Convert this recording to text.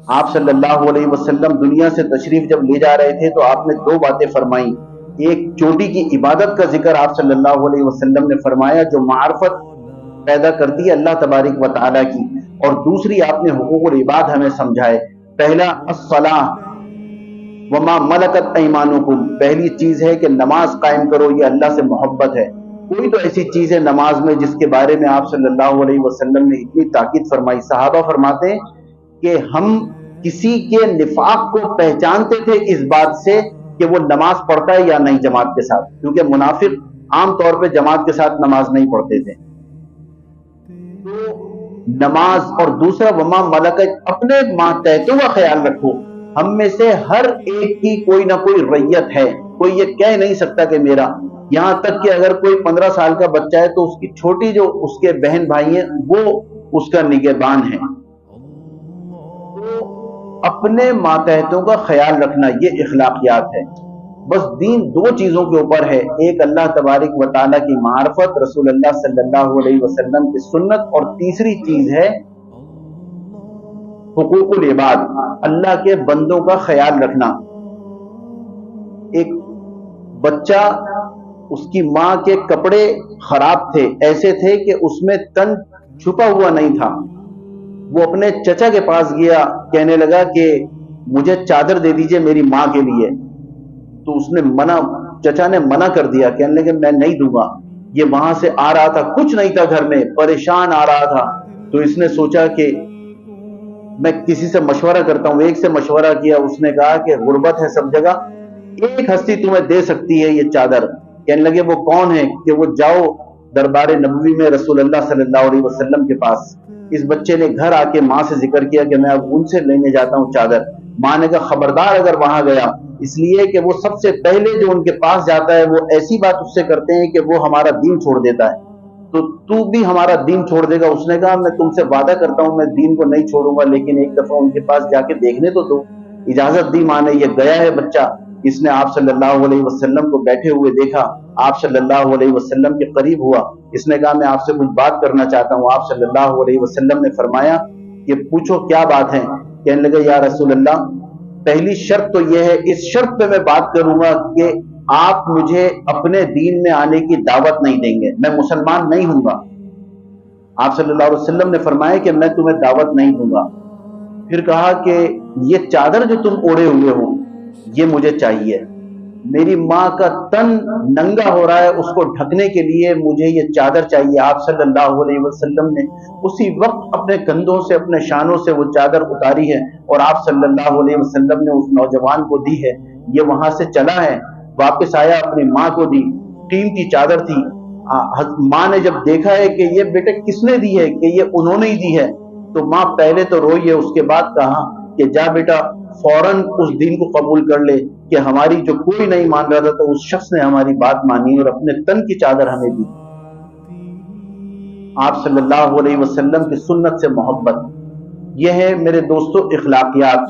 آپ صلی اللہ علیہ وسلم دنیا سے تشریف جب لے جا رہے تھے تو آپ نے دو باتیں فرمائیں. ایک چوٹی کی عبادت کا ذکر آپ صلی اللہ علیہ وسلم نے فرمایا جو معرفت پیدا کرتی ہے اللہ تبارک و تعالیٰ کی. اور دوسری آپ نے حقوق العباد ہمیں سمجھائے. پہلا الصلاح وما ملکت ایمانکم، پہلی چیز ہے کہ نماز قائم کرو، یہ اللہ سے محبت ہے. کوئی تو ایسی چیز ہے نماز میں جس کے بارے میں آپ صلی اللہ علیہ وسلم نے اتنی تاکید فرمائی. صحابہ فرماتے ہیں کہ ہم کسی کے نفاق کو پہچانتے تھے اس بات سے کہ وہ نماز پڑھتا ہے یا نہیں جماعت کے ساتھ، کیونکہ منافق عام طور پہ جماعت کے ساتھ نماز نہیں پڑھتے تھے. تو نماز، اور دوسرا وما ملکت، اپنے ماتحتوں کا خیال رکھو. ہم میں سے ہر ایک کی کوئی نہ کوئی ریت ہے، کوئی یہ کہہ نہیں سکتا کہ میرا. یہاں تک کہ اگر کوئی 15 سال کا بچہ ہے تو اس کی چھوٹی جو اس کے بہن بھائی ہیں وہ اس کا نگہبان ہے. اپنے ماتحتوں کا خیال رکھنا یہ اخلاقیات ہے. بس دین دو چیزوں کے اوپر ہے، ایک اللہ تبارک و تعالیٰ کی معرفت، رسول اللہ صلی اللہ علیہ وسلم کی سنت، اور تیسری چیز ہے حقوق العباد، اللہ کے بندوں کا خیال رکھنا. ایک بچہ، اس کی ماں کے کپڑے خراب تھے، ایسے تھے کہ اس میں تن چھپا ہوا نہیں تھا. وہ اپنے چچا کے پاس گیا، کہنے لگا کہ مجھے چادر دے دیجئے میری ماں کے لیے. تو اس نے چچا نے منع کر دیا، کہنے لگے میں نہیں دوں گا. یہ وہاں سے آ رہا تھا، کچھ نہیں تھا گھر میں، پریشان آ رہا تھا. تو اس نے سوچا کہ میں کسی سے مشورہ کرتا ہوں. ایک سے مشورہ کیا، اس نے کہا کہ غربت ہے سب جگہ، ایک ہستی تمہیں دے سکتی ہے یہ چادر. کہنے لگے وہ کون ہے؟ کہ وہ جاؤ دربار نبوی میں رسول اللہ صلی اللہ علیہ وسلم کے پاس. اس بچے نے گھر آ کے ماں سے ذکر کیا کہ میں اب ان سے لینے جاتا ہوں چادر. ماں نے کہا خبردار اگر وہاں گیا، اس لیے کہ وہ سب سے پہلے جو ان کے پاس جاتا ہے وہ ایسی بات اس سے کرتے ہیں کہ وہ ہمارا دین چھوڑ دیتا ہے. تو بھی ہمارا دین چھوڑ دے گا. اس نے کہا میں تم سے وعدہ کرتا ہوں میں دین کو نہیں چھوڑوں گا، لیکن ایک دفعہ ان کے پاس جا کے دیکھنے تو دو. اجازت دی ماں نے. یہ گیا ہے بچہ، اس نے آپ صلی اللہ علیہ وسلم کو بیٹھے ہوئے دیکھا، آپ صلی اللہ علیہ وسلم کے قریب ہوا. اس نے کہا میں آپ سے کچھ بات کرنا چاہتا ہوں. آپ صلی اللہ علیہ وسلم نے فرمایا کہ پوچھو کیا بات ہے. کہنے لگے یا رسول اللہ پہلی شرط تو یہ ہے، اس شرط پہ میں بات کروں گا کہ آپ مجھے اپنے دین میں آنے کی دعوت نہیں دیں گے، میں مسلمان نہیں ہوں گا. آپ صلی اللہ علیہ وسلم نے فرمایا کہ میں تمہیں دعوت نہیں دوں گا. پھر کہا کہ یہ چادر جو تم اوڑے ہوئے ہو یہ مجھے چاہیے. میری ماں کا تن ننگا ہو رہا ہے، اس کو ڈھکنے کے لیے مجھے یہ چادر چاہیے. آپ صلی اللہ علیہ وسلم نے اسی وقت اپنے کندھوں سے، اپنے شانوں سے وہ چادر اتاری ہے اور آپ صلی اللہ علیہ وسلم نے اس نوجوان کو دی ہے. یہ وہاں سے چلا ہے، واپس آیا، اپنی ماں کو دی. قیمتی چادر تھی. ماں نے جب دیکھا ہے کہ یہ بیٹے کس نے دی ہے، کہ یہ انہوں نے ہی دی ہے، تو ماں پہلے تو روئی ہے، اس کے بعد کہا کہ جا بیٹا فوراً اس دین کو قبول کر لے کہ ہماری جو کوئی نہیں مان رہا تھا تو اس شخص نے ہماری بات مانی اور اپنے تن کی چادر ہمیں دی. آپ صلی اللہ علیہ وسلم کی سنت سے محبت، یہ ہے میرے دوستو اخلاقیات.